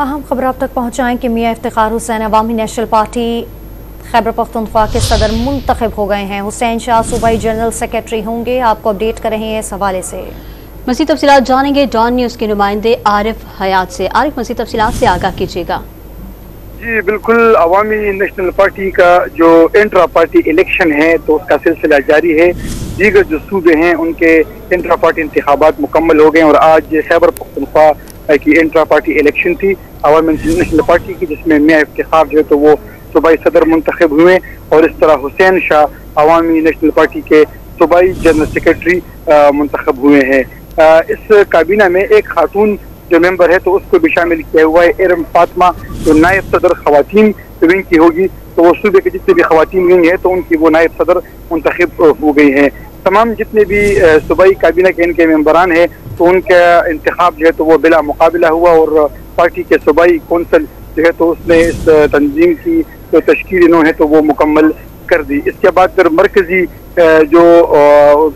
अहम खबर आप तक पहुँचाएँ कि मियाँ इफ्तिखार हुसैन अवामी नेशनल पार्टी खैबर पख्तूनख्वा के सदर मुंतखब हो गए हैं। हुसैन शाह सूबाई जनरल सेक्रेटरी होंगे। आपको अपडेट कर रहे हैं इस हवाले से। मज़ीद तफसीलात जानेंगे डॉन न्यूज़ के नुमाइंदे आरिफ हयात से। आरिफ, मज़ीद तफसीलात से आगाह कीजिएगा। जी बिल्कुल, अवामी नेशनल पार्टी का जो इंट्रा पार्टी इलेक्शन है तो उसका सिलसिला जारी है। दीगर जो सूबे हैं उनके इंट्रा पार्टी इंतखाबात मुकम्मल हो गए और आज खैबर पख्तूनख्वा की इंट्रा पार्टी इलेक्शन थी अवामी नेशनल पार्टी की, जिसमें मियाँ इफ्तिखार जो है तो वो सूबाई सदर मुंतखब हुए और इस तरह हुसैन शाह अवामी नेशनल पार्टी के सूबाई जनरल सेक्रेटरी मुंतखब हुए हैं। इस काबीना में एक खातून जो मेंबर है तो उसको भी शामिल किया हुआ है। एरम फातिमा जो नायब सदर खवातीन विंग की होगी, तो वो सूबे के जितने भी खवातीन विंग है तो उनकी वो नायब सदर मुंतखब हो गई हैं। तमाम जितने भी सूबाई काबीना के इनके मेंबरान हैं तो उनका इंतखाब जो है तो वो बिला मुकाबला हुआ और पार्टी के सूबाई कौंसिल जो है तो उसने इस तंजीम की जो तश्कील इन्होंने है तो वो मुकम्मल कर दी। इसके बाद फिर मरकजी जो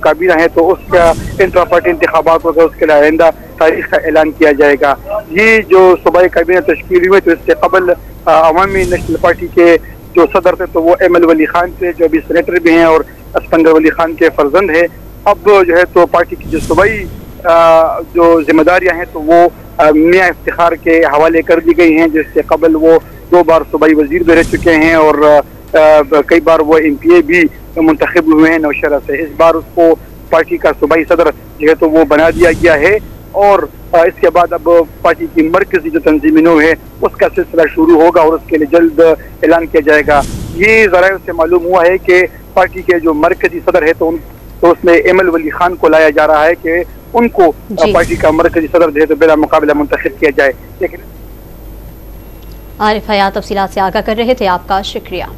काबीना है तो उसका इंट्रा पार्टी इंतखाबात होगा, उसके लिए आइंदा तारीख का ऐलान किया जाएगा। ये जो सूबाई काबीना तश्कील हुए तो इससे कबल अवामी नेशनल पार्टी के जो सदर थे तो वो एम एल वली खान थे, जो अभी सेनेटर भी हैं और असफंगर वली खान के फर्जंद है। अब जो है तो पार्टी की जो सूबाई जो जिम्मेदारियां हैं तो वो मियाँ इफ्तिखार के हवाले कर दी गई हैं, जिससे कबल वो 2 बार सूबाई वजीर भी रह चुके हैं और कई बार वो MPA भी मुंतखब हुए हैं नौशहरा से। इस बार उसको पार्टी का सूबाई सदर जो है तो वो बना दिया गया है और इसके बाद अब पार्टी की मरकजी जो तंजीम है उसका सिलसिला शुरू होगा और उसके लिए जल्द ऐलान किया जाएगा। ये ज़राए से मालूम हुआ है कि पार्टी के जो मरकजी सदर है तो उसमें एमएल वली खान को लाया जा रहा है कि उनको पार्टी का मरकजी सदर जो है तो बिला मुकाबला मुंतखब किया जाए। लेकिन आरिफ हयात तफसीलात से आगाह कर रहे थे, आपका शुक्रिया।